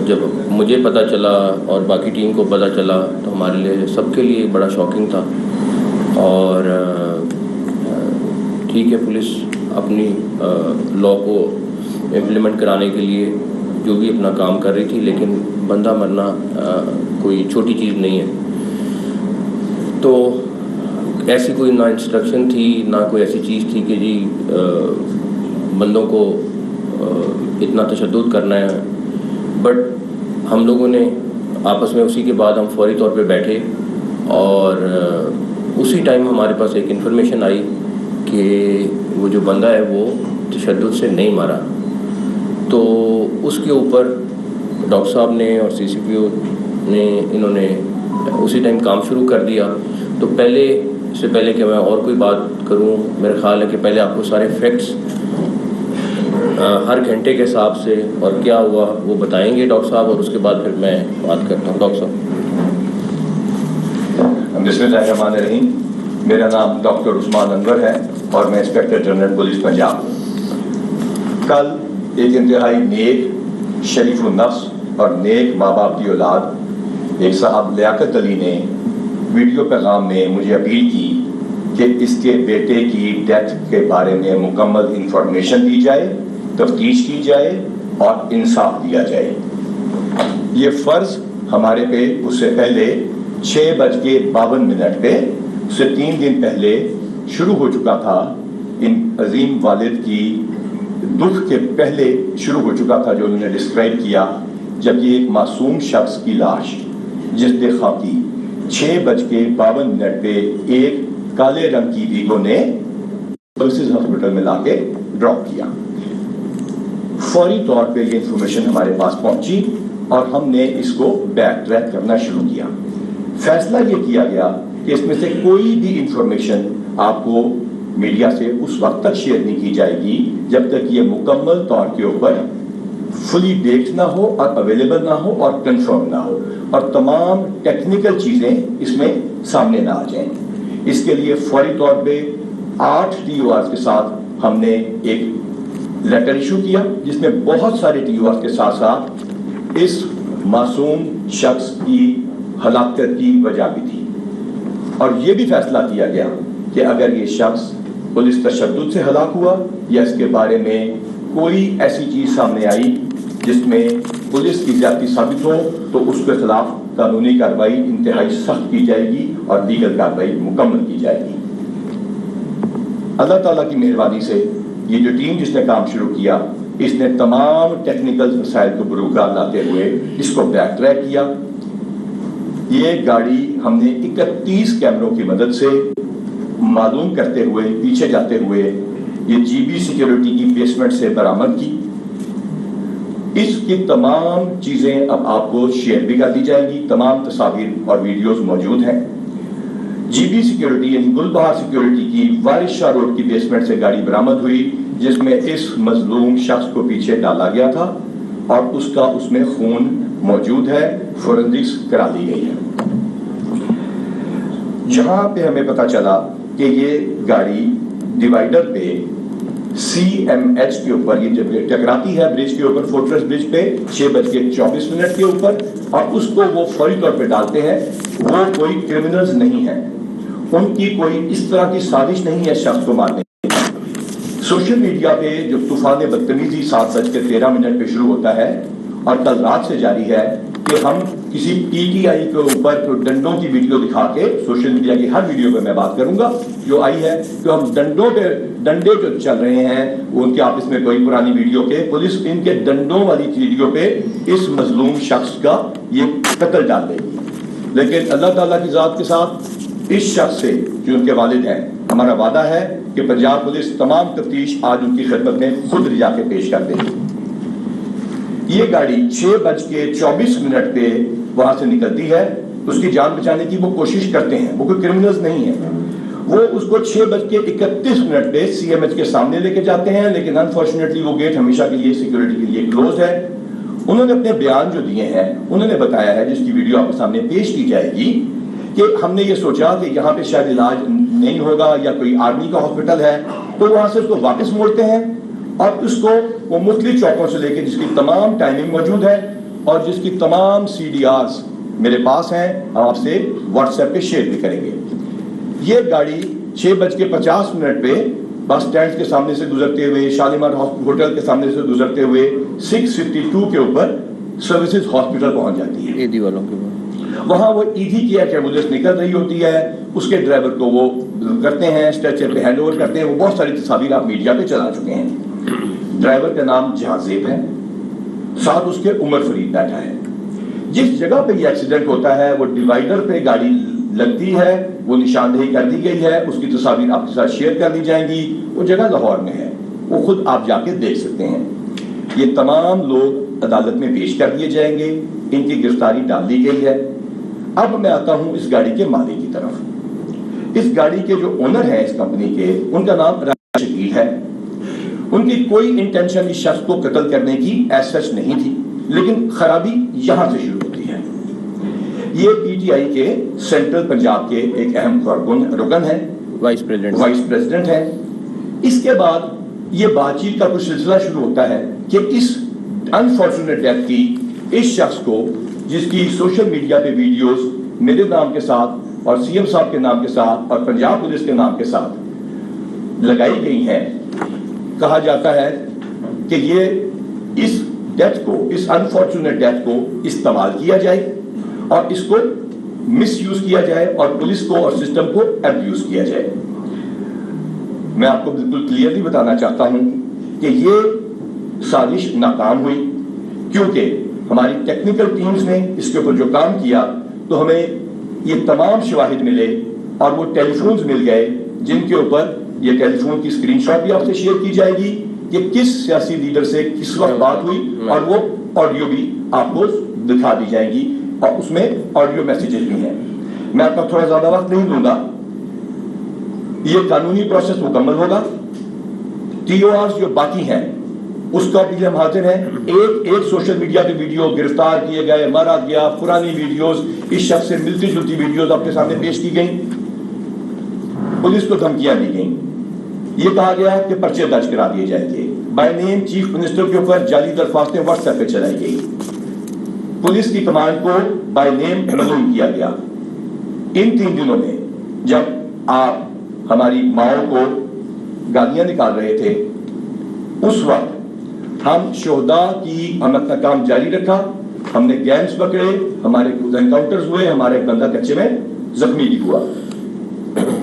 جب مجھے پتہ چلا اور باقی ٹیم کو پتہ چلا تو ہمارے لیے سب کے لیے بڑا شاکنگ تھا. اور ٹھیک ہے پولیس اپنی لا کو امپلیمنٹ کرانے کے لیے جو بھی اپنا کام کر رہی تھی, لیکن بندہ مرنا کوئی چھوٹی چیز نہیں ہے. تو ایسی کوئی نہ انسٹرکشن تھی نہ کوئی ایسی چیز تھی کہ جی بندوں کو اتنا تشدد کرنا ہے. بٹ ہم لوگوں نے آپس میں اسی کے بعد ہم فوری طور پہ بیٹھے اور اسی ٹائم ہمارے پاس ایک انفارمیشن آئی کہ وہ جو بندہ ہے وہ تشدد سے نہیں مارا. تو اس کے اوپر ڈاکٹر صاحب نے اور سی سی پی او نے انہوں نے اسی ٹائم کام شروع کر دیا. تو اس سے پہلے کہ میں اور کوئی بات کروں, میرا خیال ہے کہ پہلے آپ کو سارے فیکٹس ہر گھنٹے کے حساب سے اور کیا ہوا وہ بتائیں گے ڈاکٹر صاحب, اور اس کے بعد پھر میں بات کرتا ہوں. ڈاکٹر صاحب. بسم اللہ الرحمن الرحیم. میرا نام ڈاکٹر عثمان انور ہے اور میں انسپیکٹر جنرل پولیس پنجاب ہوں. کل ایک انتہائی نیک, شریف النفس اور نیک ماں باپ کی اولاد ایک صاحب لیاقت علی نے ویڈیو پیغام میں مجھے اپیل کی کہ اس کے بیٹے کی ڈیتھ کے بارے میں مکمل انفارمیشن دی جائے, تفتیش کی جائے اور انصاف دیا جائے. یہ فرض ہمارے پہ اس سے پہلے 6:52 پہ اس سے 3 دن پہلے شروع ہو چکا تھا. ان عظیم والد کی دکھ کے پہلے شروع ہو چکا تھا جو انہوں نے ڈسکرائب کیا, جب یہ ایک معصوم شخص کی لاش جسد خاکی 6:52 پہ ایک کالے رنگ کی ویگو نے پلسز ہاسپٹل میں لا کے ڈراپ کیا. فوری طور پہ یہ انفارمیشن ہمارے پاس پہنچی اور ہم نے اس کو بیک ٹریک کرنا شروع کیا. فیصلہ یہ کیا گیا کہ اس میں سے کوئی بھی انفارمیشن آپ کو میڈیا سے اس وقت تک شیئر نہیں کی جائے گی جب تک یہ مکمل طور کے اوپر فلی بیکڈ نہ ہو اور اویلیبل نہ ہو اور کنفرم نہ ہو اور تمام ٹیکنیکل چیزیں اس میں سامنے نہ آ جائیں. اس کے لیے فوری طور پہ 8 TORs کے ساتھ ہم نے ایک لیٹر ایشو کیا جس میں بہت سارے TORs کے ساتھ ساتھ اس معصوم شخص کی ہلاکت کی وجہ بھی تھی. اور یہ بھی فیصلہ کیا گیا کہ اگر یہ شخص پولیس تشدد سے ہلاک ہوا یا اس کے بارے میں کوئی ایسی چیز سامنے آئی جس میں پولیس کی زیادتی ثابت ہو تو اس کے خلاف قانونی کارروائی انتہائی سخت کی جائے گی اور لیگل کارروائی مکمل کی جائے گی. اللہ تعالیٰ کی مہربانی سے یہ جو ٹیم جس نے کام شروع کیا اس نے تمام ٹیکنیکل مسائل کو بروکار لاتے ہوئے اس کو بیک ٹریک کیا. یہ گاڑی ہم نے 31 کیمروں کی مدد سے معلوم کرتے ہوئے پیچھے جاتے ہوئے یہ جی بی سیکیورٹی کی بیسمنٹ سے برآمد کی. اس کی تمام چیزیں اب آپ کو شیئر بھی کر دی جائیں گی. تمام تصاویر اور ویڈیوز موجود ہیں. جی بی سیکیورٹی یعنی گل بہار سیکیورٹی کی وارث شاہ روڈ کی بیسمنٹ سے گاڑی برآمد ہوئی جس میں اس مظلوم شخص کو پیچھے ڈالا گیا تھا اور اس میں خون موجود ہے. فورنزکس کرا لی گئی ہے. جہاں پہ ہمیں پتا چلا کہ یہ گاڑی ڈیوائیڈر پہ CMH کے اوپر یہ جب ٹکراتی ہے برج کے اوپر, فورٹریس برج پہ 6:24 کے اوپر, اور اس کو وہ فوری طور پہ ڈالتے ہیں. وہ کوئی کرمنلز نہیں ہیں, ان کی کوئی اس طرح کی سازش نہیں ہے شخص کو مارنے کی. سوشل میڈیا پہ جو طوفان بدتمیزی 7:13 پہ شروع ہوتا ہے اور کل رات سے جاری ہے کہ ہم کسی PTI کے اوپر ڈنڈوں کی ویڈیو دکھا کے, سوشل میڈیا کی ہر ویڈیو پہ میں بات کروں گا جو آئی ہے, کہ ہم ڈنڈے جو چل رہے ہیں وہ ان کے آپس میں کوئی پرانی ویڈیو کے پولیس ان کے ڈنڈوں والی ویڈیو پہ اس مظلوم شخص کا یہ قتل ڈال دے گی. لیکن اللہ تعالیٰ کی ذات کے ساتھ اس شخص سے جو ان کے والد ہیں ہمارا وعدہ ہے کہ پنجاب پولیس تمام تفتیش آج ان کی خدمت میں خود لے جا کے پیش کر دے گی. یہ گاڑی 6:24 پہ وہاں سے نکلتی ہے. اس کی جان بچانے کی وہ کوشش کرتے ہیں, وہ کوئی کرمنلز نہیں ہیں. وہ اس کو 6:31 پہ CMH کے سامنے لے کے جاتے ہیں, لیکن انفارچونیٹلی وہ گیٹ ہمیشہ کے لیے سیکیورٹی کے لیے کلوز ہے. انہوں نے اپنے بیان جو دیے ہیں انہوں نے بتایا ہے, جس کی ویڈیو آپ کے سامنے پیش کی جائے گی, کہ ہم نے یہ سوچا کہ یہاں پہ شاید علاج نہیں ہوگا یا کوئی آرمی کا ہاسپٹل ہے, تو وہاں سے اس کو واپس موڑتے ہیں اور اس کو وہ مختلف چوکوں سے لے کے جس کی تمام ٹائمنگ موجود ہے اور جس کی تمام CDRs میرے پاس ہیں، ہم آپ سے واٹس ایپ پہ شیئر بھی کریں گے. یہ گاڑی 6:50 پہ بس اسٹینڈ کے سامنے سے گزرتے ہوئے، شالیمار ہوٹل کے سامنے سے گزرتے ہوئے 652 کے اوپر سروسز ہاسپٹل پہنچ جاتی ہے. ایدھی والوں کے بعد وہاں وہ ایدھی کی ایمبولینس نکل رہی ہوتی ہے، اس کے ڈرائیور کو وہ کرتے ہیں، اسٹریچر پہ ہینڈ اوور کرتے ہیں. وہ بہت ساری تصاویر آپ میڈیا پہ چلا چکے ہیں. ڈرائیور کا نام جہاں زیب ہے، ساتھ اس کے عمر فرید بیٹھا ہے. جس جگہ پہ یہ ایکسیڈنٹ ہوتا ہے وہ ڈیوائیڈر پہ گاڑی لگتی ہے، وہ نشاندہی کر دی گئی ہے، اس کی تصاویر آپ کے ساتھ شیئر کر دی جائیں گی. وہ جگہ لاہور میں ہے، وہ خود آپ جا کے دیکھ سکتے ہیں. یہ تمام لوگ عدالت میں پیش کر دیے جائیں گے، ان کی گرفتاری ڈال دی گئی ہے. اب میں آتا ہوں اس گاڑی کے مالک کی طرف. اس گاڑی کے جو اونر ہیں اس کمپنی کے، ان کا نام راجہ شکیل ہے. ان کی کوئی انٹینشن اس شخص کو قتل کرنے کی ایز سچ نہیں تھی، لیکن خرابی یہاں سے شروع ہوتی ہے. یہ PTI کے سینٹرل پنجاب کے ایک اہم رکن ہے، وائس پریزیڈنٹ ہے. اس کے بعد یہ بات چیت کا کچھ سلسلہ شروع ہوتا ہے کہ اس انفارچونیٹ ڈیتھ کی اس شخص کو، جس کی سوشل میڈیا پہ ویڈیوز میرے نام کے ساتھ اور CM صاحب کے نام کے ساتھ اور پنجاب پولیس کے نام کے ساتھ لگائی گئی ہیں، کہا جاتا ہے کہ یہ اس ڈیتھ کو، اس انفارچونیٹ ڈیتھ کو استعمال کیا جائے اور اس کو مس یوز کیا جائے اور پولیس کو اور سسٹم کو ایبیوز کیا جائے. میں آپ کو بالکل کلیئرلی بتانا چاہتا ہوں کہ یہ سازش ناکام ہوئی، کیونکہ ہماری ٹیکنیکل ٹیمز نے اس کے اوپر جو کام کیا تو ہمیں یہ تمام شواہد ملے اور وہ ٹیلی فونز مل گئے، جن کے اوپر یہ ٹیلی فون کی اسکرین شاٹ بھی آپ سے شیئر کی جائے گی کہ کس سیاسی لیڈر سے کس وقت بات ہوئی، اور وہ آڈیو بھی آپ کو دکھا دی جائے گی اور اس میں آڈیو میسیجز بھی ہیں. میں آپ کا تھوڑا زیادہ وقت نہیں دوں گا. یہ قانونی پروسیس مکمل ہوگا. TORs جو باقی ہیں اس کا بھی ہم حاضر ہیں. ایک سوشل میڈیا پہ ویڈیو گرفتار کیے گئے، مارا گیا، پرانی ویڈیوز، اس شخص سے ملتی جلتی ویڈیوز آپ کے سامنے پیش کی گئیں. پولیس کو دھمکیاں دی گئیں. یہ کہا گیا کہ پرچے درج کرا دیے جائیں گے. بائی نیم چیف منسٹر کے اوپر جعلی درخواستیں واٹس ایپ پہ چلائی گئی. پولیس کی کمانڈ کو بائی نیم ملوم کیا گیا. ان 3 دنوں میں جب آپ ہماری ماؤں کو گالیاں نکال رہے تھے، اس وقت ہم شہداء کی ہم اپنا کام جاری رکھا. ہم نے گینگز پکڑے، ہمارے انکاؤنٹرز ہوئے، ہمارا ایک بندہ کچے میں زخمی بھی ہوا.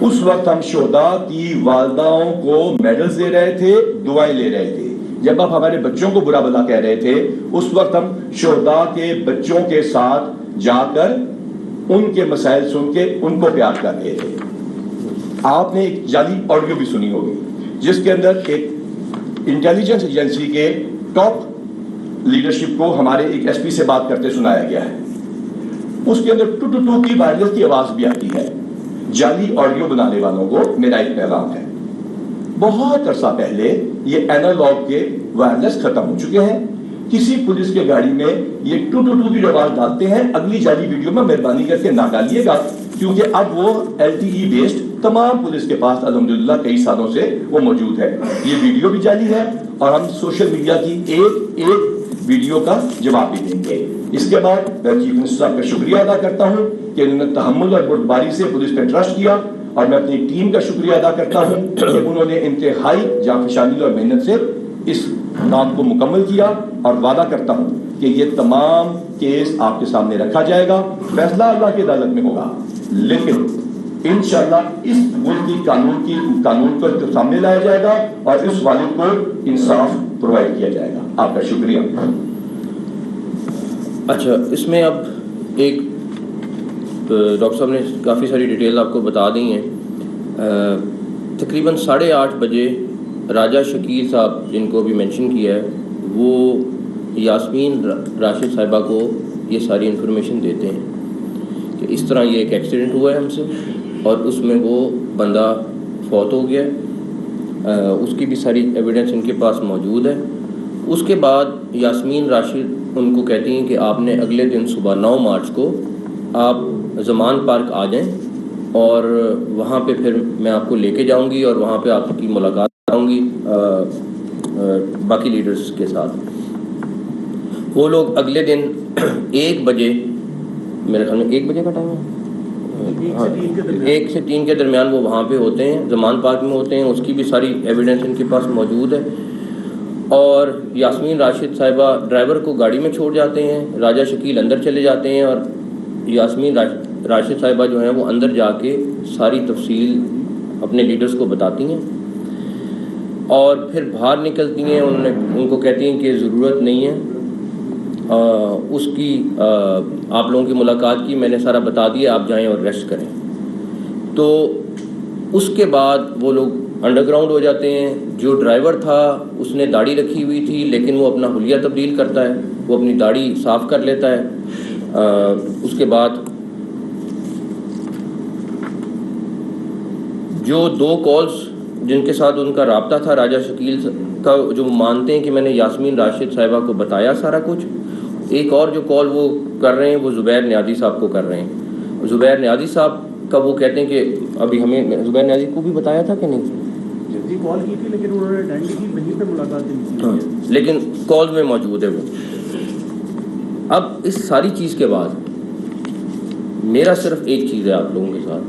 اس وقت ہم شہداء کی والداؤں کو میڈلز دے رہے تھے، دعائیں لے رہے تھے. جب آپ ہمارے بچوں کو برا بھلا کہہ رہے تھے، اس وقت ہم شہداء کے بچوں کے ساتھ جا کر ان کے مسائل سن کے ان کو پیار کر رہے تھے. آپ نے ایک جعلی آڈیو بھی سنی ہوگی جس کے اندر ایک انٹیلیجنس ایجنسی کے ٹاپ لیڈرشپ کو ہمارے ایک SP سے بات کرتے سنایا گیا ہے. اس کے اندر ٹو ٹو ٹو کی وائرلیس کی آواز بھی آتی ہے. جعلی آڈیو بنانے والوں کو میرا ایک پیغام ہے، بہت عرصہ پہلے یہ اینالاگ کے وائرلیس ختم ہو چکے ہیں. کسی پولیس کے گاڑی میں یہ ٹو ٹو ٹو کی آواز ڈالتے ہیں، اگلی جعلی ویڈیو میں مہربانی کر کے نہ ڈالیے گا، کیونکہ اب وہ LTE بیسڈ تمام پولیس کے پاس الحمدللہ کئی سالوں سے وہ موجود ہے. یہ ویڈیو بھی جعلی ہے اور ہم سوشل میڈیا کی ایک ویڈیو کا جواب بھی دیں گے. اس کے بعد میں چیف منسٹر صاحب کا شکریہ ادا کرتا ہوں کہ انہوں نے تحمل اور بردباری سے پولیس پہ ٹرسٹ کیا، اور میں اپنی ٹیم کا شکریہ ادا کرتا ہوں کہ انہوں نے انتہائی جانفشانی اور محنت سے اس کام کو مکمل کیا. اور وعدہ کرتا ہوں کہ یہ تمام کیس آپ کے سامنے رکھا جائے گا. فیصلہ اللہ کی عدالت میں ہوگا، لیکن انشاءاللہ اس ملک کی قانون کو سامنے لایا جائے گا اور اس والد کو انصاف پرووائڈ کیا جائے گا. آپ کا شکریہ. اچھا، اس میں اب ایک ڈاکٹر صاحب نے کافی ساری ڈیٹیل آپ کو بتا دی ہیں. تقریباً 8:30 بجے راجہ شکیل صاحب جن کو بھی مینشن کیا ہے، وہ یاسمین راشد صاحبہ کو یہ ساری انفارمیشن دیتے ہیں کہ اس طرح یہ ایک ایکسیڈنٹ ہوا ہے ہم سے، اور اس میں وہ بندہ فوت ہو گیا. اس کی بھی ساری ایویڈنس ان کے پاس موجود ہے. اس کے بعد یاسمین راشد ان کو کہتی ہیں کہ آپ نے اگلے دن صبح 9 مارچ کو آپ زمان پارک آ جائیں، اور وہاں پہ پھر میں آپ کو لے کے جاؤں گی اور وہاں پہ آپ کی ملاقات کراؤں گی. باقی لیڈرز کے ساتھ. وہ لوگ اگلے دن 1 بجے، میرے خیال میں 1 بجے کا ٹائم ہے، 1 سے 3 کے درمیان وہ وہاں پہ ہوتے ہیں، زمان پارک میں ہوتے ہیں. اس کی بھی ساری ایویڈنس ان کے پاس موجود ہے. اور یاسمین راشد صاحبہ ڈرائیور کو گاڑی میں چھوڑ جاتے ہیں، راجہ شکیل اندر چلے جاتے ہیں، اور یاسمین راشد صاحبہ جو ہیں وہ اندر جا کے ساری تفصیل اپنے لیڈرز کو بتاتی ہیں. اور پھر باہر نکلتی ہیں، ان کو کہتی ہیں کہ ضرورت نہیں ہے اس کی، آپ لوگوں کی ملاقات کی میں نے سارا بتا دیا، آپ جائیں اور ریسٹ کریں. تو اس کے بعد وہ لوگ انڈر گراؤنڈ ہو جاتے ہیں. جو ڈرائیور تھا اس نے داڑھی رکھی ہوئی تھی، لیکن وہ اپنا حلیہ تبدیل کرتا ہے، وہ اپنی داڑھی صاف کر لیتا ہے. اس کے بعد جو 2 کالز جن کے ساتھ ان کا رابطہ تھا راجہ شکیل کا، جو مانتے ہیں کہ میں نے یاسمین راشد صاحبہ کو بتایا سارا کچھ. ایک اور جو کال وہ کر رہے ہیں وہ زبیر نیازی صاحب کو کر رہے ہیں. زبیر نیازی صاحب کا وہ کہتے ہیں کہ ابھی ہمیں زبیر نیازی کو بھی بتایا تھا کہ نہیں، جی کال کی تھی لیکن انہوں نے اٹینڈ کی، وہیں پہ ملاقات تھی، لیکن کال میں موجود ہے وہ. اب اس ساری چیز کے بعد میرا صرف ایک چیز ہے آپ لوگوں کے ساتھ،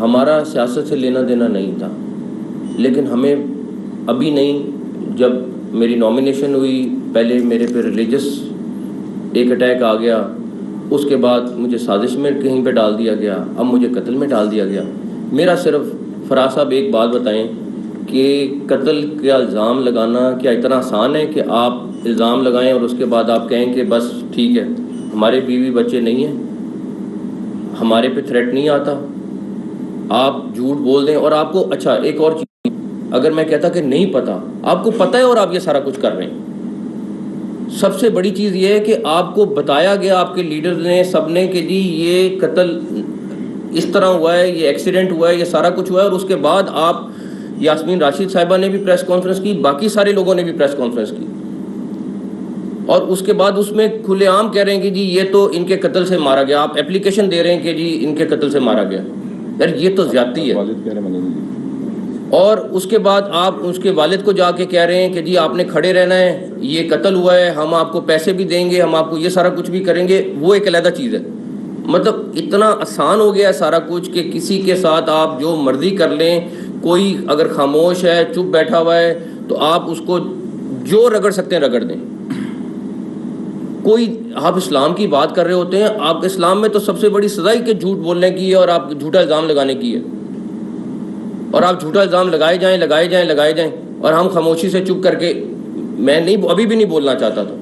ہمارا سیاست سے لینا دینا نہیں تھا، لیکن ہمیں ابھی نہیں، جب میری نامینیشن ہوئی پہلے میرے پہ ریلیجس ایک اٹیک آ گیا، اس کے بعد مجھے سازش میں کہیں پہ ڈال دیا گیا، اب مجھے قتل میں ڈال دیا گیا. میرا صرف فراز صاحب ایک بات بتائیں کہ قتل کا الزام لگانا کیا اتنا آسان ہے کہ آپ الزام لگائیں اور اس کے بعد آپ کہیں کہ بس ٹھیک ہے ہمارے بیوی بچے نہیں ہیں، ہمارے پہ تھریٹ نہیں آتا، آپ جھوٹ بول دیں. اور آپ کو اچھا ایک اور چیز، اگر میں کہتا کہ نہیں پتا، آپ کو پتہ ہے اور آپ یہ سارا کچھ کر رہے ہیں. سب سے بڑی چیز یہ ہے کہ آپ کو بتایا گیا آپ کے لیڈر نے سب نے کہ جی یہ قتل اس طرح ہوا ہے، یہ ایکسیڈنٹ ہوا ہے، یہ سارا کچھ ہوا ہے. اور اس کے بعد آپ یاسمین راشد صاحبہ نے بھی پریس کانفرنس کی، باقی سارے لوگوں نے بھی پریس کانفرنس کی، اور اس کے بعد اس میں کھلے عام کہہ رہے ہیں کہ جی یہ تو ان کے قتل سے مارا گیا. آپ اپلیکیشن دے رہے ہیں کہ جی ان کے قتل سے مارا گیا. یار یہ تو زیادتی ہے. اور اس کے بعد آپ اس کے والد کو جا کے کہہ رہے ہیں کہ جی آپ نے کھڑے رہنا ہے، یہ قتل ہوا ہے، ہم آپ کو پیسے بھی دیں گے، ہم آپ کو یہ سارا کچھ بھی کریں گے. وہ ایک علیحدہ چیز ہے. مطلب اتنا آسان ہو گیا ہے سارا کچھ کہ کسی کے ساتھ آپ جو مرضی کر لیں. کوئی اگر خاموش ہے، چپ بیٹھا ہوا ہے، تو آپ اس کو جو رگڑ سکتے ہیں رگڑ دیں. کوئی آپ اسلام کی بات کر رہے ہوتے ہیں، آپ کے اسلام میں تو سب سے بڑی سزا ہی کہ جھوٹ بولنے کی ہے اور آپ جھوٹا الزام لگانے کی ہے، اور آپ جھوٹا الزام لگائے جائیں اور ہم خاموشی سے چپ کر کے، میں نہیں ابھی بھی نہیں بولنا چاہتا تھا،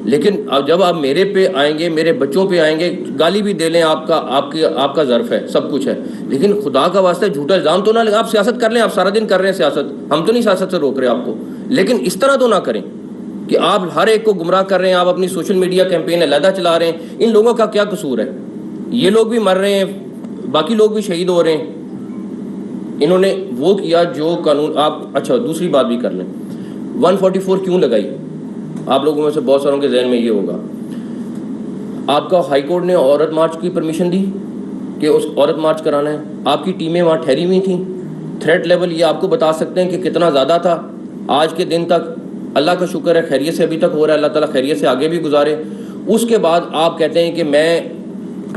لیکن اب جب آپ میرے پہ آئیں گے، میرے بچوں پہ آئیں گے، گالی بھی دے لیں، آپ کا ظرف ہے، سب کچھ ہے، لیکن خدا کا واسطہ جھوٹا الزام تو نہ لگا. آپ سیاست کر لیں، آپ سارا دن کر رہے ہیں سیاست، ہم تو نہیں سیاست سے روک رہے آپ کو، لیکن اس طرح تو نہ کریں کہ آپ ہر ایک کو گمراہ کر رہے ہیں. آپ اپنی سوشل میڈیا کیمپین علیحدہ چلا رہے ہیں. ان لوگوں کا کیا قصور ہے؟ یہ لوگ بھی مر رہے ہیں، باقی لوگ بھی شہید ہو رہے ہیں. انہوں نے وہ کیا جو قانون. آپ اچھا دوسری بات بھی کر لیں، 144 کیوں لگائی؟ آپ لوگوں میں سے بہت ساروں کے ذہن میں یہ ہوگا، آپ کا ہائی کورٹ نے عورت مارچ کی پرمیشن دی کہ اس عورت مارچ کرانا ہے. آپ کی ٹیمیں وہاں ٹھہری ہوئی تھیں. تھریٹ لیول یہ آپ کو بتا سکتے ہیں کہ کتنا زیادہ تھا. آج کے دن تک اللہ کا شکر ہے خیریت سے ابھی تک ہو رہا ہے، اللہ تعالیٰ خیریت سے آگے بھی گزارے. اس کے بعد آپ کہتے ہیں کہ میں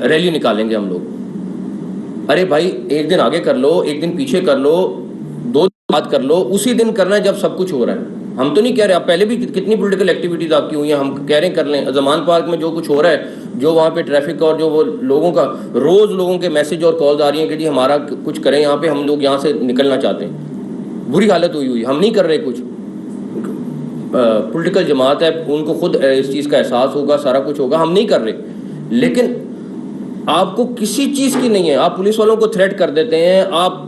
ریلی نکالیں گے ہم لوگ. ارے بھائی ایک دن آگے کر لو، ایک دن پیچھے کر لو، 2 دن بعد کر لو، اسی دن کرنا ہے جب سب کچھ ہو رہا ہے. ہم تو نہیں کہہ رہے، آپ پہلے بھی کتنی پولیٹیکل ایکٹیویٹیز آپ کی ہوئی ہیں، ہم کہہ رہے ہیں کر لیں. زمان پارک میں جو کچھ ہو رہا ہے، جو وہاں پہ ٹریفک اور جو وہ لوگوں کا روز لوگوں کے میسج اور کالز آ رہی ہیں کہ جی ہمارا کچھ کریں یہاں پہ، ہم لوگ یہاں سے نکلنا چاہتے ہیں. بری حالت ہوئی، ہم نہیں کر رہے کچھ. پولیٹیکل جماعت ہے، ان کو خود اس چیز کا احساس ہوگا، سارا کچھ ہوگا، ہم نہیں کر رہے. لیکن آپ کو کسی چیز کی نہیں ہے. آپ پولیس والوں کو تھریٹ کر دیتے ہیں، آپ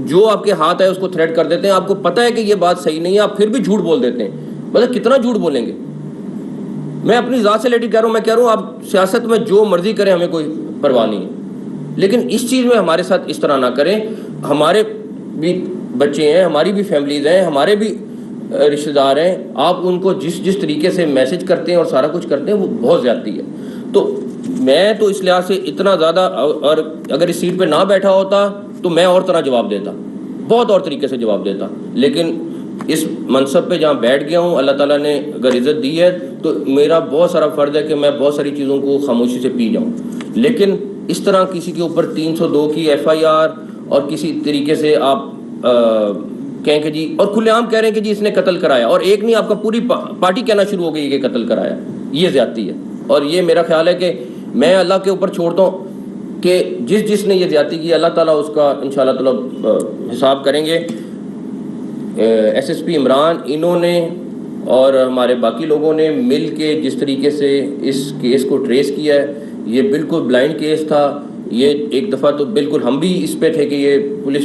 جو آپ کے ہاتھ ہے اس کو تھریٹ کر دیتے ہیں. آپ کو پتہ ہے کہ یہ بات صحیح نہیں ہے، آپ پھر بھی جھوٹ بول دیتے ہیں. مطلب کتنا جھوٹ بولیں گے؟ میں اپنی ذات سے لیڈی کہہ رہا ہوں، میں کہہ رہا ہوں آپ سیاست میں جو مرضی کریں، ہمیں کوئی پرواہ نہیں ہے، لیکن اس چیز میں ہمارے ساتھ اس طرح نہ کریں. ہمارے بھی بچے ہیں، ہماری بھی فیملیز ہیں، ہمارے بھی رشتہ دار ہیں. آپ ان کو جس طریقے سے میسج کرتے ہیں اور سارا کچھ کرتے ہیں وہ بہت زیادتی ہے. تو میں تو اس لحاظ سے اتنا زیادہ، اور اگر اس سیٹ پہ نہ بیٹھا ہوتا تو میں اور طرح جواب دیتا، بہت اور طریقے سے جواب دیتا. لیکن اس منصب پہ جہاں بیٹھ گیا ہوں, اللہ تعالیٰ نے اگر عزت دی ہے تو میرا بہت سارا فرض ہے کہ میں بہت ساری چیزوں کو خاموشی سے پی جاؤں, لیکن اس طرح کسی کے اوپر 302 کی FIR اور کسی طریقے سے آپ کہیں کہ جی, اور کھلے عام کہہ رہے ہیں کہ جی اس نے قتل کرایا, اور ایک نہیں آپ کا پوری پارٹی کہنا شروع ہو گئی کہ قتل کرایا, یہ زیادتی ہے. اور یہ میرا خیال ہے کہ میں اللہ کے اوپر چھوڑتا ہوں کہ جس نے یہ زیادتی کی اللہ تعالیٰ اس کا انشاءاللہ تعالیٰ حساب کریں گے. SSP عمران انہوں نے اور ہمارے باقی لوگوں نے مل کے جس طریقے سے اس کیس کو ٹریس کیا ہے, یہ بالکل بلائنڈ کیس تھا. یہ ایک دفعہ تو بالکل ہم بھی اس پہ تھے کہ یہ پولیس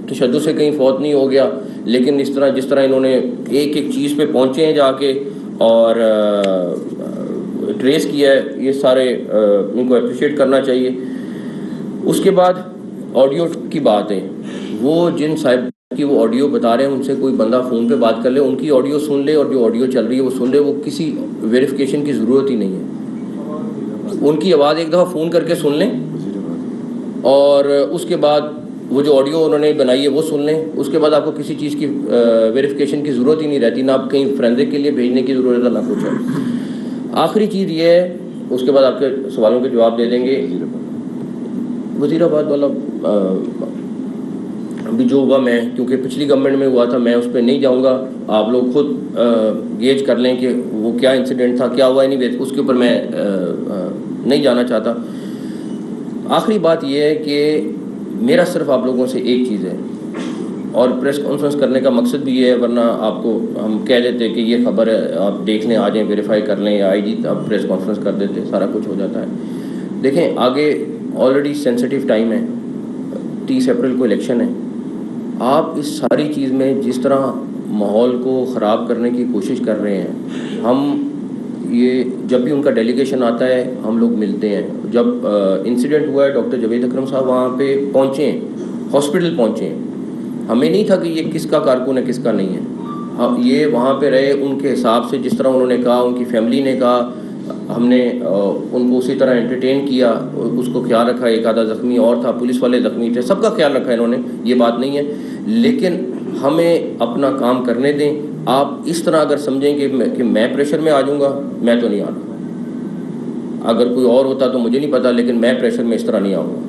تشدد سے کہیں فوت نہیں ہو گیا, لیکن جس طرح انہوں نے ایک چیز پہ پہنچے ہیں جا کے اور ٹریس کیا ہے, یہ سارے ان کو اپریشیٹ کرنا چاہیے. اس کے بعد آڈیو کی بات ہے, وہ جن صاحب کی وہ آڈیو بتا رہے ہیں ان سے کوئی بندہ فون پہ بات کر لے, ان کی آڈیو سن لے اور جو آڈیو چل رہی ہے وہ سن لے, وہ کسی ویریفیکیشن کی ضرورت ہی نہیں ہے. ان کی آواز ایک دفعہ فون کر کے سن لیں اور اس کے بعد وہ جو آڈیو انہوں نے بنائی ہے وہ سن لیں. اس کے بعد آپ کو کسی چیز کی ویریفیکیشن کی ضرورت ہی نہیں رہتی, نہ آپ کہیں فرینزک کے لیے بھیجنے کی ضرورت ہے نہ کچھ ہے. آخری چیز یہ ہے, اس کے بعد آپ کے سوالوں کے جواب دے دیں گے. وزیر آباد والا ابھی جو ہوا, میں کیونکہ پچھلی گورنمنٹ میں ہوا تھا میں اس پہ نہیں جاؤں گا, آپ لوگ خود گیج کر لیں کہ وہ کیا انسیڈنٹ تھا کیا ہوا ہے, نہیں اس کے اوپر میں نہیں جانا چاہتا. آخری بات یہ ہے کہ میرا صرف آپ لوگوں سے ایک چیز ہے, اور پریس کانفرنس کرنے کا مقصد بھی یہ ہے, ورنہ آپ کو ہم کہہ دیتے کہ یہ خبر ہے آپ دیکھ لیں, آ جائیں ویریفائی کر لیں, یا IG آپ پریس کانفرنس کر دیتے, سارا کچھ ہو جاتا ہے. دیکھیں آگے آلریڈی سینسٹیو ٹائم ہے, 30 اپریل کو الیکشن ہے. آپ اس ساری چیز میں جس طرح ماحول کو خراب کرنے کی کوشش کر رہے ہیں, ہم یہ جب بھی ان کا ڈیلیگیشن آتا ہے ہم لوگ ملتے ہیں. جب انسیڈنٹ ہوا ہے ڈاکٹر جاوید اکرم صاحب وہاں پہ پہنچے ہیں, ہاسپٹل پہنچے ہیں, ہمیں نہیں تھا کہ یہ کس کا کارکن ہے کس کا نہیں ہے. یہ وہاں پہ رہے ان کے حساب سے, جس طرح انہوں نے کہا, ان کی فیملی نے کہا, ہم نے ان کو اسی طرح انٹرٹین کیا, اس کو خیال رکھا. ایک آدھا زخمی اور تھا, پولیس والے زخمی تھے, سب کا خیال رکھا انہوں نے, یہ بات نہیں ہے. لیکن ہمیں اپنا کام کرنے دیں. آپ اس طرح اگر سمجھیں کہ میں پریشر میں آ جاؤں گا, میں تو نہیں آ رہا. اگر کوئی اور ہوتا تو مجھے نہیں پتا, لیکن میں پریشر میں اس طرح نہیں آؤں گا.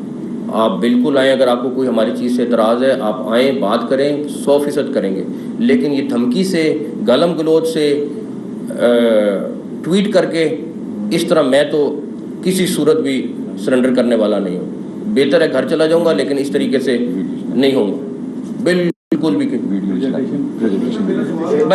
آپ بالکل آئیں, اگر آپ کو کوئی ہماری چیز سے اعتراض ہے آپ آئیں, بات کریں, 100% کریں گے. لیکن یہ دھمکی سے, گالم گلوچ سے, ٹویٹ کر کے اس طرح میں تو کسی صورت بھی سرنڈر کرنے والا نہیں ہوں. بہتر ہے گھر چلا جاؤں گا, لیکن اس طریقے سے نہیں ہوں گا بالکل بھی.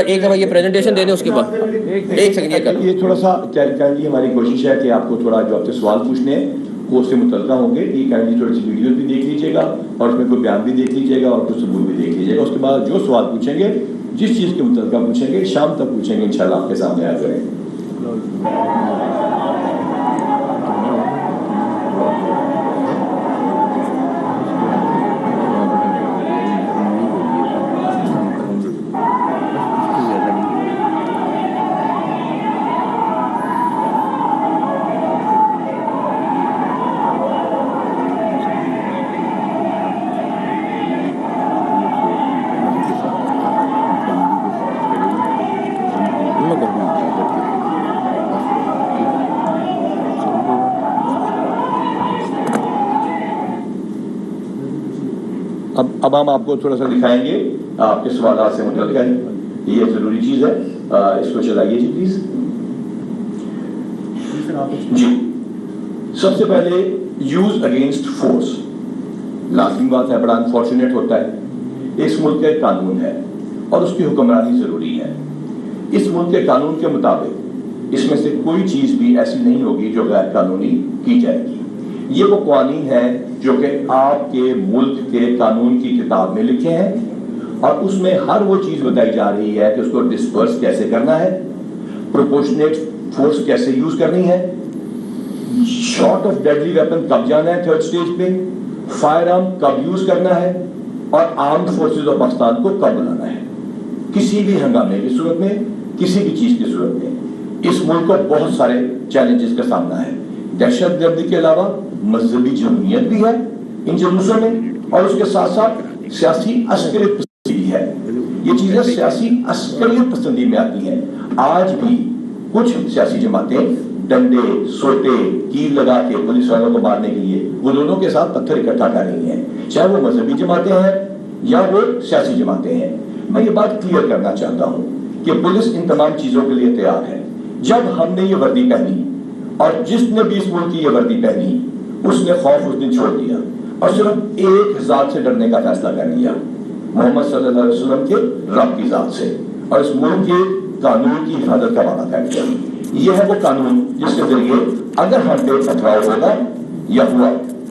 ایک دفعہ یہ پریزنٹیشن دے دیں, اس کے بعد ایک سیکنڈ یہ تھوڑا سا کائنڈلی ہماری کوشش ہے کہ آپ کو تھوڑا جو آپ سے سوال پوچھنے ہیں وہ اس سے متعلقہ ہوں گے. یہ کائنڈلی تھوڑی سی ویڈیو بھی دیکھ لیجیے گا, اور اس میں کوئی بیان بھی دیکھ لیجیے گا, اور کچھ ثبوت بھی دیکھ لیجیے گا. اس کے بعد جو سوال پوچھیں گے, جس چیز کے متعلقہ پوچھیں گے, شام تک پوچھیں گے, انشاءاللہ آپ کے سامنے آ جائیں. اب ہم آپ کو تھوڑا سا دکھائیں گے آپ کے سوالات سے متعلق ہے, یہ ضروری چیز ہے, اس کو چلائیے جی پلیز. جی سب سے پہلے یوز اگینسٹ فورس, لازمی بات ہے, بڑا انفارچونیٹ ہوتا ہے. اس ملک کا قانون ہے اور اس کی حکمرانی ضروری ہے. اس ملک کے قانون کے مطابق اس میں سے کوئی چیز بھی ایسی نہیں ہوگی جو غیر قانونی کی جائے گی. یہ وہ قوانین ہیں جو کہ آپ کے ملک کے قانون کی کتاب میں لکھے ہیں, اور اس میں ہر وہ چیز بتائی جا رہی ہے کہ اس کو ڈسپرس کیسے کرنا ہے, پروپورشنیٹ فورس کیسے یوز کرنی ہے, شارٹ آف ڈیڈلی ویپن کب جانا ہے 3rd سٹیج پہ, فائر آرم کب یوز کرنا ہے, اور آرمڈ فورسز آف پاکستان کو کب بلانا ہے, کسی بھی ہنگامے کی صورت میں, کسی بھی چیز کی صورت میں. اس ملک کو بہت سارے چیلنجز کا سامنا ہے. دہشت گردی کے علاوہ مذہبی جمہوریت بھی ہے ان جلوسوں میں, اور اس کے ساتھ ساتھ سیاسی عسکریت بھی ہے. یہ چیزیں سیاسی عسکریت پسندی میں آتی ہیں. آج بھی کچھ سیاسی جماعتیں ڈنڈے سوٹے کیل لگا کے پولیس والوں کو مارنے کے لیے وہ دونوں کے ساتھ پتھر اکٹھا کر رہی ہیں, چاہے وہ مذہبی جماعتیں ہیں یا وہ سیاسی جماعتیں ہیں. میں یہ بات کلیئر کرنا چاہتا ہوں کہ پولیس ان تمام چیزوں کے لیے تیار ہے. جب ہم نے یہ وردی پہنی اور جس نے بھی اس ملک کی یہ وردی پہنی اس نے خوف اس دن چھوڑ دیا اور صرف ایک ذات سے ڈرنے کا فیصلہ کر لیا, محمد صلی اللہ علیہ وسلم کے رب کی ذات سے, اور اس ملک کے قانون کی حفاظت کا وعدہ کر دیا. یہ ہے وہ قانون جس کے ذریعے اگر ہم پہ پتھراؤ ہوگا یا ہوا,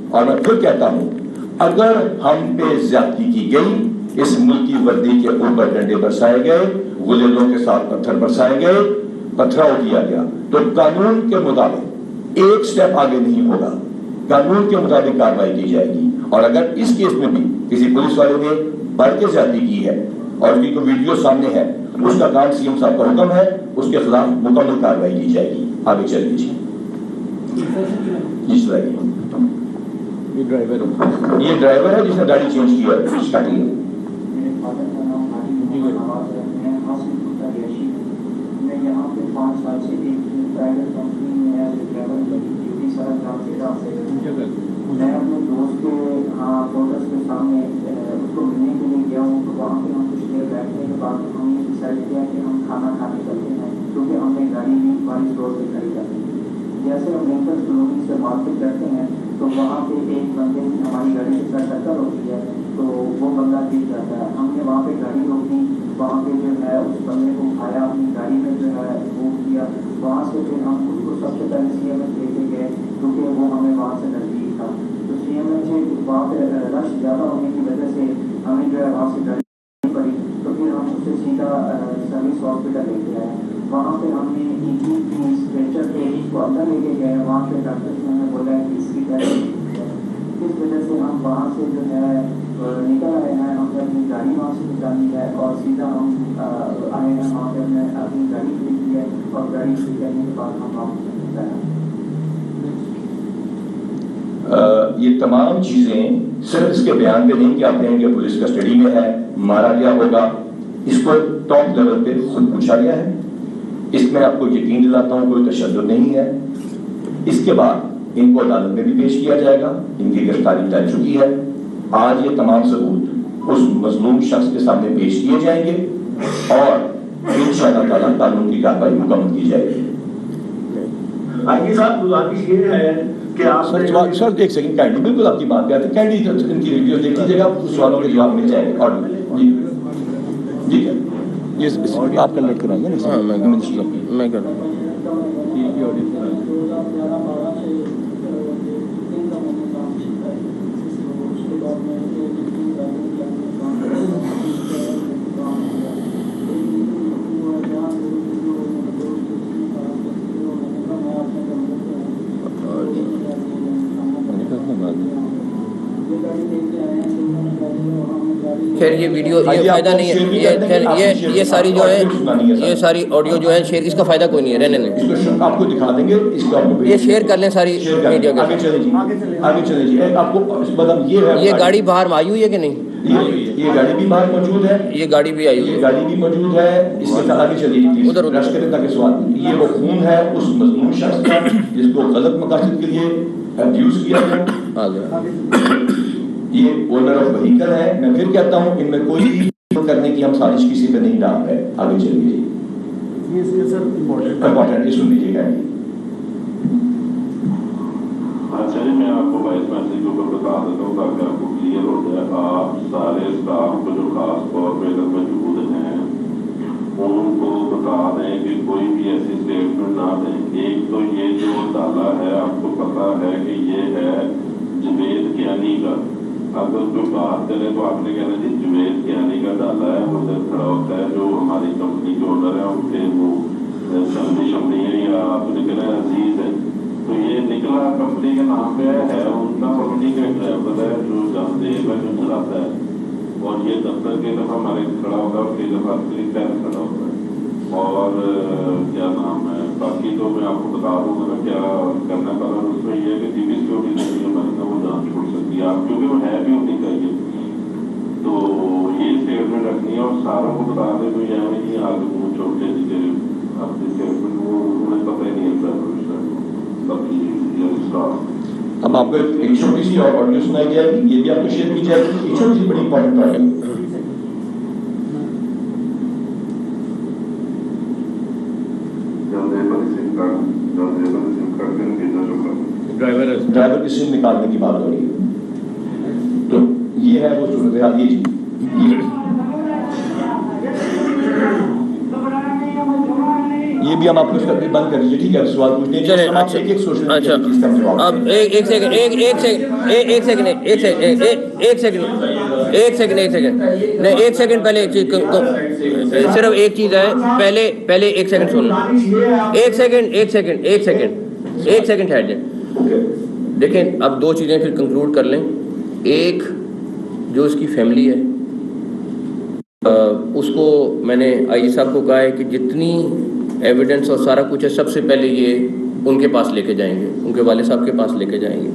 اور میں پھر کہتا ہوں اگر ہم پہ زیادتی کی گئی, اس ملک کی وردی کے اوپر ڈنڈے برسائے گئے, غلیظوں کے ساتھ پتھر برسائے گئے, پتھراؤ کیا گیا, تو قانون کے مطابق ایک سٹیپ آگے نہیں ہوگا, قانون کے مطابق کارروائی کی جائے گی. اور اگر اس کیس میں بھی کسی پولیس والے نے بڑھ کے زیادتی کی ہے اور اس کی کوئی ویڈیو سامنے ہے, اس کا کام سی ایم صاحب کا حکم ہے, اس کے خلاف مکمل کارروائی کی جائے گی. آگے چل لیجیے. یہ ڈرائیور ہے جس نے گاڑی چینج کی ہے. یہاں پہ 5 سال سے ایک پرائیویٹ کمپنی میں ایز اے ٹریول ڈیوٹی سر میں اپنے دوست کے کوارٹرس کے سامنے اس کو ملنے کے لیے گیا ہوں. تو وہاں پہ ہم کچھ دیر بیٹھنے کے بعد ہم نے ڈیسائڈ کیا کہ ہم کھانا کھانے چلتے ہیں, کیونکہ ہم نے گاڑی بھی ہماری اسٹور سے خریدا ہے. جیسے ہم لنکن کالونی سے مارکیٹ کرتے ہیں تو وہاں پہ ایک بندے کی ہماری گاڑی کے ساتھ ٹکر ہوتی ہے, تو وہ بندہ گر جاتا ہے. ہم نے وہاں پہ گاڑی روکی, وہاں پہ جو ہے اس بندے کو اٹھایا, اپنی گاڑی میں جو ہے موو کیا. وہاں سے پھر ہم اس کو سب سے پہلے سی ایم ایچ لے کے گئے, کیونکہ وہ ہمیں وہاں سے نزدیک تھا. تو سی ایم ایچ وہاں پہ رش زیادہ ہونے کی وجہ سے ہمیں جو ہے وہاں سے گاڑی پڑی, تو پھر ہم اسے سیدھا سروس ہاسپٹل لے کے آئے. وہاں پہ ہم نے اسٹریچر پہ اس کو اندر لے کے گئے. وہاں پہ ڈاکٹر نے ہمیں بولا کہ اس کی اس وجہ سے ہم وہاں سے جو ہے نکل آئے ہیں. ہم نے اپنی گاڑی وہاں سے نکالی ہے اور سیدھا ہم آئے ہیں وہاں پہ. ہم نے اپنی گاڑی خرید ہے اور گاڑی خرید کرنے کے بعد ہم واپس آئے. یہ تمام چیزیں صرف اس کے بیان پہ نہیں کہ آپ کہیں کہ پولیس کسٹڈی میں ہے, مارا گیا ہوگا, اس کو ٹاپ لیول پہ خود پوچھا گیا ہے. اس میں آپ کو یقین دلاتا ہوں کوئی تشدد نہیں ہے. اس کے بعد ان کو عدالت میں بھی پیش کیا جائے گا, ان کی گرفتاری طے چکی ہے. آج یہ تمام ثبوت اس مظلوم شخص کے سامنے پیش کیے جائیں گے اور انشاءاللہ تعالیٰ قانون کی کارروائی مکمل کی جائے گی. آئیے صاحب گزارش یہ ہے کہ آپ سر ایک سیکنڈ کائنڈلی, بالکل آپ کی بات پہ آتے ہیں, کائنڈلی ان کی ویڈیو دیکھ لیجیے گا, سوالوں کے جواب مل جائیں گے. اور ٹھیک ہے, یہ آپ کنڈکٹ کرائیں گے نا. میں کر رہا ہوں. خیر یہ ویڈیو یہ فائدہ نہیں ہے, یہ ساری جو ہے یہ ساری آڈیو جو ہے شیئر, اس کا فائدہ کوئی نہیں ہے, رہنے دیں. آپ کو دکھا دیں گے, اس کو یہ شیئر کر لیں ساری میڈیا کے. آگے چلے جی. آپ کو مطلب یہ گاڑی باہر آئی ہوئی ہے کہ نہیں؟ یہ گاڑی بھی باہر موجود ہے, یہ گاڑی بھی آئی ہوئی ہے, گاڑی بھی موجود ہے. اس کے ساتھ آگے چلیے ادھر رش کریں تاکہ سوال. یہ وہ خون ہے اس مظلوم شخص کا جس کو غلط مقاصد کے لیے ابیوز کیا گیا. یہ اونر آف وہیکل ہے. میں پھر کہتا ہوں ان میں کوئی بھی کرنے کی ہم سازش کسی پہ نہیں ڈال رہے. آگے چلیے جی. یہ اس کے سر امپورٹنٹ یہ سن لیجیے گا. اچھا جی, میں آپ کو وائس میسیج کے اوپر بتا دیتا ہوں تاکہ آپ کو کلیئر ہو جائے. آپ سارے اسٹاف کو جو خاص طور پہ موجود ہیں ان کو بتا دیں کہ کوئی بھی ایسی اسٹیٹمنٹ نہ دیں. ایک تو یہ جو ڈالا ہے آپ کو پتا ہے کہ یہ ہے جوید کیانی کا. اگر کوئی بات کرے تو آپ نے کہنا جی جوید کیانی کا ڈالا ہے, وہ ادھر کھڑا ہوتا ہے جو ہماری کمپنی کے اونر ہے, ان کے وہ شمنی ہے یا آپ نے کہنا عزیز ہے. تو یہ نکلا کمپنی کے نام پہ ہے, ان کا کمپنی کا ڈرائیور ہے جو جانتے ہیں جو چلاتا ہے. اور یہ دفتر کی دفعہ ہمارے کھڑا ہوگا اور کئی دفعہ پہلے کھڑا ہوتا ہے. اور کیا نام ہے, باقی تو میں آپ کو بتا دوں گا کیا کرنا پڑا. اس میں یہ ہے کہ ٹی وی سیکورٹی نہیں ہے, ہمارے وہ جان چھوڑ سکتی ہے آپ, کیونکہ وہ ہے بھی ہونی چاہیے. تو تو یہ اسٹیٹمنٹ رکھنی ہے اور ساروں کو بتا دیں کوئی ایویں نہیں آگے منہ چھوٹے کہ اپنی اسٹیٹمنٹ وہ انہیں پتہ ہی نہیں چلتا اب آپ کو ایک چھوٹی سی اور آڈیو سنائی جائے گی، یہ بھی آپ کو شیئر کی جائے گی، یہ چھوٹی سی بڑی امپورٹنٹ بات ہے۔ ڈرائیور کی سم نکالنے کی بات ہو رہی ہے، تو یہ ہے وہ صورتحال۔ یہ یہ بھی ہم آپ کو اس کا بند کر دیجیے، ٹھیک ہے؟ سوال پوچھنے کے لیے ایک سوشل اچھا اب ایک سیکنڈ نہیں، ایک سیکنڈ پہلے ایک چیز، صرف ایک چیز ہے، پہلے ایک سیکنڈ سننا، ایک سیکنڈ ٹھہر جائیں۔ دیکھیں اب دو چیزیں پھر کنکلوڈ کر لیں۔ ایک جو اس کی فیملی ہے، اس کو میں نے آئی جی صاحب کو کہا ہے کہ جتنی ایویڈنس اور سارا کچھ ہے سب سے پہلے یہ ان کے پاس لے کے جائیں گے، ان کے والد صاحب کے پاس لے کے جائیں گے،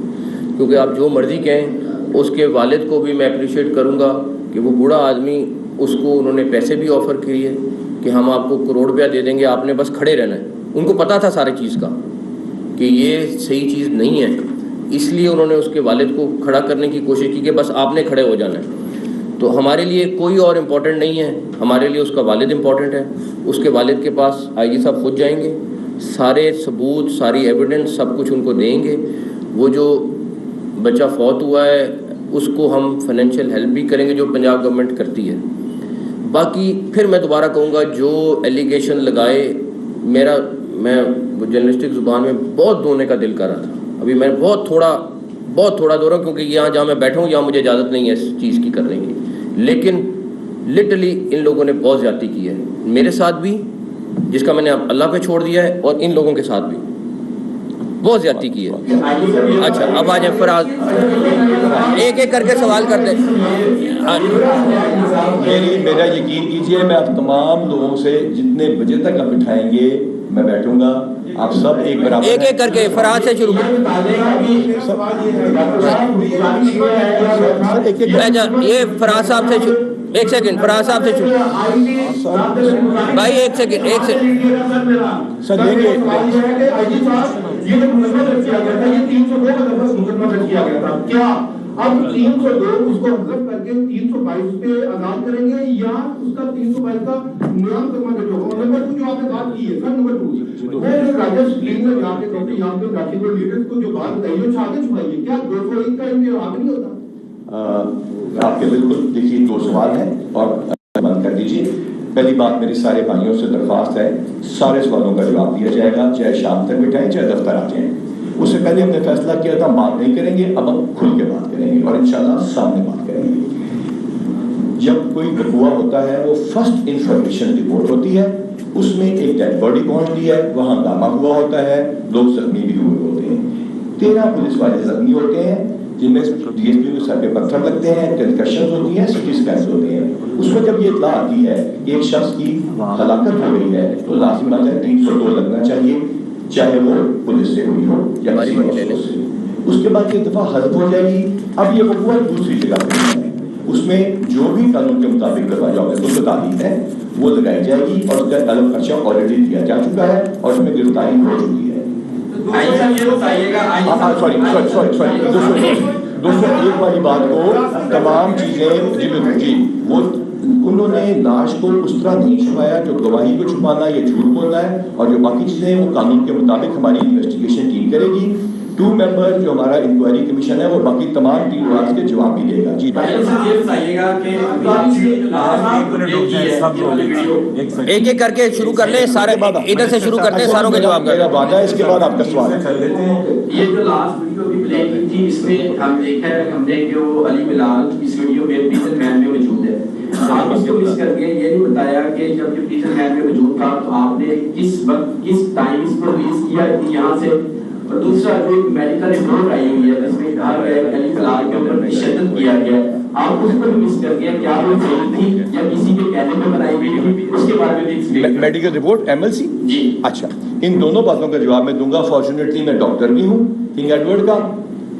کیونکہ آپ جو مرضی کہیں اس کے والد کو بھی میں اپریشیٹ کروں گا کہ وہ بوڑھا آدمی، اس کو انہوں نے پیسے بھی آفر کیے کہ ہم آپ کو 1 کروڑ روپیہ دے دیں گے، آپ نے بس کھڑے رہنا ہے۔ ان کو پتہ تھا ساری چیز کا کہ یہ صحیح چیز نہیں ہے، اس لیے انہوں نے اس کے والد کو کھڑا کرنے کی کوشش کی کہ بس آپ نے کھڑے ہو جانا ہے۔ تو ہمارے لیے کوئی اور امپورٹنٹ نہیں ہے، ہمارے لیے اس کا والد امپورٹنٹ ہے۔ اس کے والد کے پاس آئی جی صاحب خود جائیں گے، سارے ثبوت، ساری ایویڈنس سب کچھ ان کو دیں گے۔ وہ جو بچہ فوت ہوا ہے اس کو ہم فائنینشیل ہیلپ بھی کریں گے جو پنجاب گورنمنٹ کرتی ہے۔ باقی پھر میں دوبارہ کہوں گا جو ایلیگیشن لگائے، میں جرنلسٹک زبان میں بہت دھونے کا دل کر رہا تھا، ابھی میں بہت تھوڑا دو رہا ہوں کیونکہ یہاں جہاں میں بیٹھا ہوں یہاں مجھے اجازت نہیں ہے اس چیز کی کرنے کی، لیکن لٹرلی ان لوگوں نے بہت زیادتی کی ہے، میرے ساتھ بھی جس کا میں نے اللہ پہ چھوڑ دیا ہے، اور ان لوگوں کے ساتھ بھی بہت زیادتی کی ہے۔ اچھا اب آ جائیں فراز، ایک ایک کر کے سوال کرتے ہیں۔ میرا یقین کیجئے، میں آپ تمام لوگوں سے جتنے بجے تک آپ بٹھائیں گے میں بیٹھوں گا، آپ سب ایک برابر، ایک ایک کر کے فراز سے شروع کریں۔ یہ فراز صاحب سے ایک سیکنڈ، فراز صاحب سے شروع بھائی، ایک سیکنڈ سر دیں گے۔ یہ جو مقدمہ کیا گیا تھا، یہ 302 کا مقدمہ کیا گیا تھا، کیا اب 302 اس کو حذف کر کے 322 پہ آزاد کریں گے، یا اس کا 322 کا نیا مقدمہ جو ہوگا؟ نمبر 2 جو آپ نے بات کی ہے سر، نمبر 2 وہ راجر سپلین میں جا کے ڈاکٹر یہاں کے راجی کو لیڈرز کو جو بات بتائی ہے چھاگے چھپائیے، کیا 201 کا ان کے آگے نہیں ہوتا؟ آپ کے بالکل دیکھیے 2 سوال ہیں اور بند کر دیجیے۔ پہلی بات میری سارے بھائیوں سے درخواست ہے، سارے سوالوں کا جواب دیا جائے گا، چاہے شام تک بٹھائیں چاہے دفتر آ جائیں۔ اس سے پہلے ہم نے فیصلہ کیا تھا ہم بات نہیں کریں گے، اب ہم کھل کے بات کریں گے اور انشاءاللہ سامنے بات کریں گے۔ جب کوئی وقوع ہوتا ہے وہ فرسٹ انفارمیشن رپورٹ ہوتی ہے، اس میں ایک ڈیڈ باڈی پہنچتی ہے، وہاں ہنگامہ ہوا ہوتا ہے، لوگ زخمی بھی ہوئے ہوتے ہیں، 13 پولیس والے زخمی ہوتے ہیں، جن میں ڈی ایس پی کو سر پہ پتھر لگتے ہیں، کنکشنز ہوتی ہیں، سٹی اسکینز ہوتے ہیں۔ اس میں جب یہ اطلاع آتی ہے کہ ایک شخص کی ہلاکت ہو گئی ہے تو لازم بات ہے 302 لگنا چاہیے، چاہے وہ پولیس سے ہوئی ہو یا کسی اور سے۔ اس کے بعد یہ دفعہ حذف ہو جائے گی۔ اب یہ وقوع دوسری جگہ پہ ہے، اس میں جو بھی قانون کے مطابق دفعہ تعلیم ہے وہ لگائی جائے گی، اور اس کا الگ خرچہ آلریڈی دیا جا چکا ہے اور اس میں گرفتاری ہو چکی ہے۔ دوستوں ایک والی بات کو تمام چیزیں جی وہ انہوں نے لاش کو اس طرح نہیں چھپایا جو گواہی کو چھپانا یا جھوٹ بولنا ہے، اور جو باقی چیزیں ہیں وہ قانون کے مطابق ہماری انویسٹیگیشن ٹیم کرے گی۔ 2 ممبر جو ہمارا انکوائری کمیشن ہے وہ باقی تمام ٹیم ورکس کے جواب بھی دے گا۔ جی ایک ایک کر کے شروع کر لیں، سارے ادھر سے شروع کرتے ہیں، ساروں کے جواب میرا وعدہ ہے اس کے بعد آپ کا سوال ہے۔ یہ جو لاسٹ ویڈیو بھی پلے کی تھی اس میں ہم دیکھا ہے ہم نے کہ وہ علی بلال اس ویڈیو میں پریزن مین میں موجود ہے، آپ اس کو مس کر کے یہ نہیں بتایا کہ جب یہ پریزن مین میں موجود تھا تو آپ نے کس وقت کس ٹائم اس کو ریلیز کیا یہاں سے، اور دوسرا جو ایک میڈیکل رپورٹ آئی ہوئی ہے جس میں کہا گیا ہے علی بلال کے اوپر تشدد کیا گیا، آپ اس کو بھی مس کر کے کیا وہ فیل تھی یا کسی کے کہنے پہ بنائی گئی تھی، اس کے بارے میں ایکسپلین میڈیکل رپورٹ MLC جی اچھا ان دونوں باتوں کا جواب میں دوں گا۔ فارچونیٹلی میں ڈاکٹر بھی ہوں کنگ ایڈورڈ کا،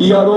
PRO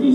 30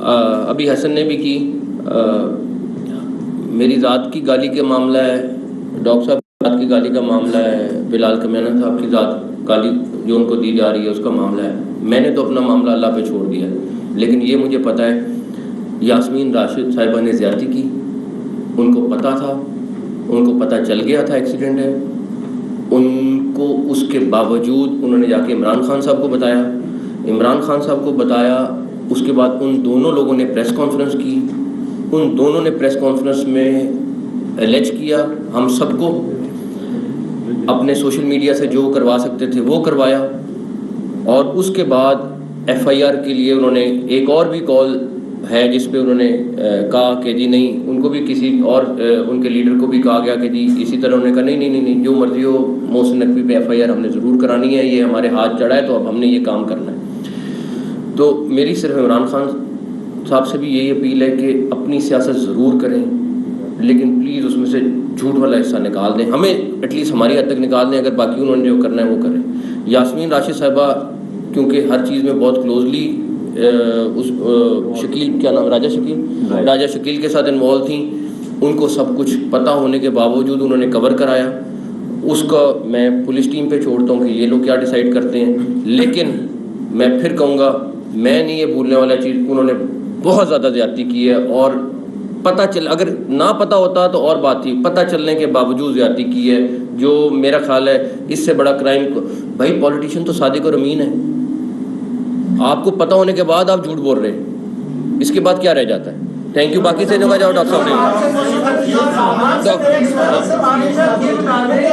ابھی حسن نے بھی کی. میری ذات کی گالی کے معاملہ ہے, ڈاکٹر صاحب کی ذات کی گالی کا معاملہ ہے, بلال کمیانہ صاحب کی ذات گالی جو ان کو دی جا رہی ہے اس کا معاملہ ہے. میں نے تو اپنا معاملہ اللہ پہ چھوڑ دیا ہے, لیکن یہ مجھے پتہ ہے یاسمین راشد صاحبہ نے زیادتی کی, ان کو پتہ تھا, ان کو پتہ چل گیا تھا ایکسیڈنٹ ہے, ان کو اس کے باوجود انہوں نے جا کے عمران خان صاحب کو بتایا, عمران خان صاحب کو بتایا, اس کے بعد ان دونوں لوگوں نے پریس کانفرنس کی, ان دونوں نے پریس کانفرنس میں الیج کیا, ہم سب کو اپنے سوشل میڈیا سے جو کروا سکتے تھے وہ کروایا, اور اس کے بعد ایف آئی آر کے لیے انہوں نے ایک اور بھی کال ہے جس پہ انہوں نے کہا کہ جی نہیں, ان کو بھی کسی اور ان کے لیڈر کو بھی کہا گیا کہ جی اسی طرح انہوں نے کہا نہیں جو مرضی ہو محسن نقوی پہ ایف آئی آر ہم نے ضرور کرانی ہے, یہ ہمارے ہاتھ چڑھا ہے تو اب ہم نے یہ کام کرنا ہے. تو میری صرف عمران خان صاحب سے بھی یہی اپیل ہے کہ اپنی سیاست ضرور کریں, لیکن پلیز اس میں سے جھوٹ والا حصہ نکال دیں, ہمیں ایٹ لیسٹ ہماری حد تک نکال دیں, اگر باقی انہوں نے جو کرنا ہے وہ کریں. یاسمین راشد صاحبہ کیونکہ ہر چیز میں بہت کلوزلی اس شکیل کیا نام راجہ شکیل کے ساتھ انوالو تھیں, ان کو سب کچھ پتہ ہونے کے باوجود انہوں نے کور کرایا. اس کا میں پولیس ٹیم پہ چھوڑتا ہوں کہ یہ لوگ کیا ڈیسائیڈ کرتے ہیں, لیکن میں پھر کہوں گا میں نہیں یہ بھولنے والا چیز, انہوں نے بہت زیادہ زیادتی کی ہے, اور پتہ چل اگر نہ پتہ ہوتا تو اور بات تھی, پتہ چلنے کے باوجود زیادتی کی ہے, جو میرا خیال ہے اس سے بڑا کرائم. بھائی پولیٹیشین تو صادق اور امین ہے, آپ کو پتہ ہونے کے بعد آپ جھوٹ بول رہے ہیں, اس کے بعد کیا رہ جاتا ہے. Thank you. باقی سے جگہ جاؤ ڈاکٹر صاحب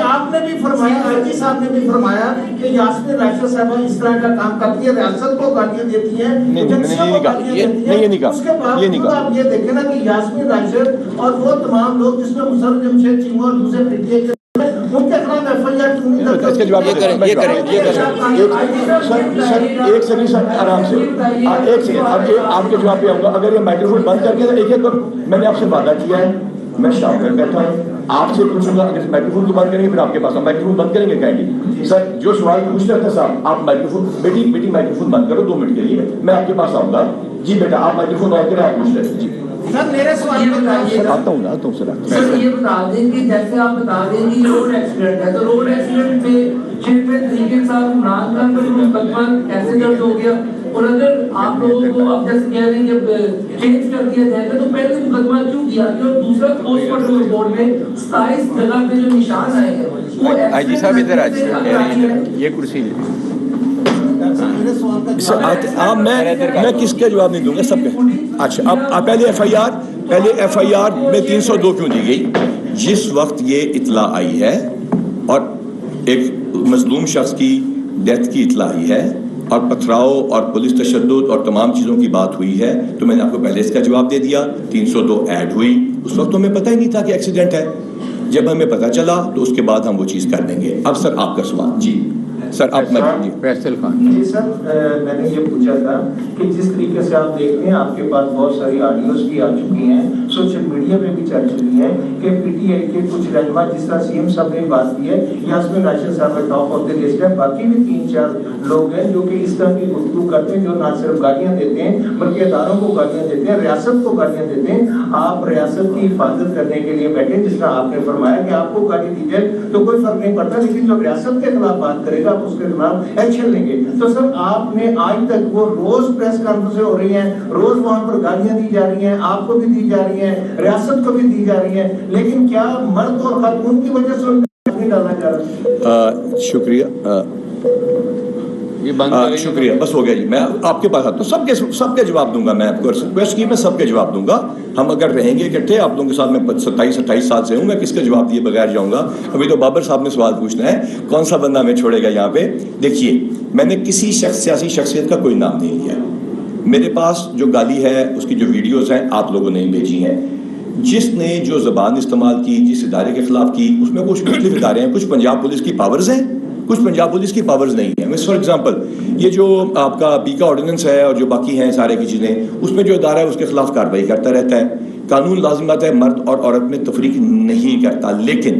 آپ نے بھی فرمایا, حاجی صاحب نے بھی فرمایا کہ یاسمین راشد صاحبہ اس طرح کا کام کرتی ہے, ریاست کو گالیاں دیتی ہیں, اس کے بعد آپ یہ دیکھیں نا کہ یاسمین راشد اور وہ تمام لوگ جس میں مسرت جمشید چیمہ اور دوسرے پیٹیے کے ان کے خلاف ایف آئی آر کیوں نہیں درج؟ اس کے جواب یہ کریں ایک سیکنڈ سر آرام سے, ایک سیکنڈ آپ کے جواب پہ آؤں گا. اگر یہ مائکرو فون بند کر کے ایک میں نے آپ سے وعدہ کیا ہے, میں شام میں بیٹھا ہوں, آپ سے پوچھوں گا, اگر مائکرو فون کو بند کریں گے پھر آپ کے پاس مائکرو فون بند کریں گے کہیں سر جو سوال پوچھتے تھے صاحب, آپ مائکرو فون بیٹی مائکرو فون بند کرو 2 منٹ کے لیے, میں آپ کے پاس آؤں گا. جی بیٹا آپ مائکرو فون آن کریں, آپ پوچھ رہے جی. سر میرے سوال بتائیے, آتا ہوں نا تو سر یہ بتا دیں کہ جیسے آپ بتا دیں کہ روڈ ایکسیڈنٹ ہے, تو روڈ ایکسیڈنٹ پہ چیف طریقے کے ساتھ عمران خان پر مقدمہ کیسے درج ہو گیا, اور اگر آپ لوگوں کو اب جیسے کہہ رہے ہیں کہ چینج کر دیا جائے گا تو پہلے مقدمہ کیوں کیا گیا, اور دوسرا پوسٹ مارٹم رپورٹ میں 27 جگہ پہ جو نشان آئے ہیں وہ حاجی صاحب ادھر آجیے, یہ کرسی میں کس کا جواب نہیں دوں گا, سب کا. اچھا اب پہلے ایف آئی آر میں 302 کیوں دی گئی؟ جس وقت یہ اطلاع آئی ہے اور ایک مظلوم شخص کی ڈیتھ کی اطلاع آئی ہے اور پتھراؤ اور پولیس تشدد اور تمام چیزوں کی بات ہوئی ہے, تو میں نے آپ کو پہلے اس کا جواب دے دیا. 302 ایڈ ہوئی, اس وقت تو ہمیں پتہ ہی نہیں تھا کہ ایکسیڈنٹ ہے, جب ہمیں پتہ چلا تو اس کے بعد ہم وہ چیز کر دیں گے. اب سر آپ کا سوال. جی سر آپ فیصل خان. جی سر میں نے یہ پوچھا تھا کہ جس طریقے سے آپ دیکھتے ہیں آپ کے پاس بہت ساری آڈیوز بھی آ چکی ہیں, سوشل میڈیا پہ بھی چل چکی ہیں کہ پی ٹی آئی کے کچھ رہنما, جس طرح سی ایم صاحب نے بات کی ہے, یاسمین راشد صاحب ٹاپ آف دی لسٹ ہے, باقی بھی 3-4 لوگ ہیں جو کہ اس طرح کی گفتگو کرتے ہیں, جو نہ صرف گالیاں دیتے ہیں بلکہ اداروں کو گالیاں دیتے ہیں, ریاست کو گالیاں دیتے ہیں. آپ ریاست کی حفاظت کرنے کے لیے بیٹھے, جس طرح آپ نے فرمایا کہ آپ کو گالی دی جائے تو کوئی فرق نہیں پڑتا, لیکن جو ریاست کے خلاف بات کرے گا اس کے خلاف ایکشن لیں گے. تو سر آپ نے آج تک وہ روز پریس کانفرنس ہو رہی ہیں, روز وہاں پر گالیاں دی جا رہی ہیں, آپ کو بھی دی جا رہی ہیں, ریاست کو بھی دی جا رہی ہیں, لیکن کیا مرد اور خاتون کی وجہ سے نہیں ڈالا جا رہا؟ شکریہ شکریہ, بس ہو گیا جی. میں آپ کے پاس آتا ہوں, سب کے جواب دوں گا. میں آپ کو ریکویسٹ کی, میں سب کے جواب دوں گا. ہم اگر رہیں گے اکٹھے آپ لوگوں کے ساتھ, میں 27-28 سال سے ہوں, میں کس کے جواب دیے بغیر جاؤں گا؟ ابھی تو بابر صاحب نے سوال پوچھنا ہے, کون سا بندہ ہمیں چھوڑے گا یہاں پہ. دیکھیے میں نے کسی سیاسی شخصیت کا کوئی نام نہیں لیا, میرے پاس جو گالی ہے اس کی جو ویڈیوز ہیں آپ لوگوں نے بھیجی ہیں. جس نے جو زبان استعمال کی, جس ادارے کے خلاف کی, اس میں کچھ مختلف ادارے ہیں. کچھ پنجاب پولیس کی پاورز ہیں, کچھ پنجاب پولیس کی پاورز نہیں ہیں. فار ایگزامپل یہ جو آپ کا پیکا آرڈیننس ہے اور جو باقی ہیں سارے کی چیزیں, اس میں جو ادارہ ہے اس کے خلاف کارروائی کرتا رہتا ہے. قانون لازمات ہے, مرد اور عورت میں تفریق نہیں کرتا, لیکن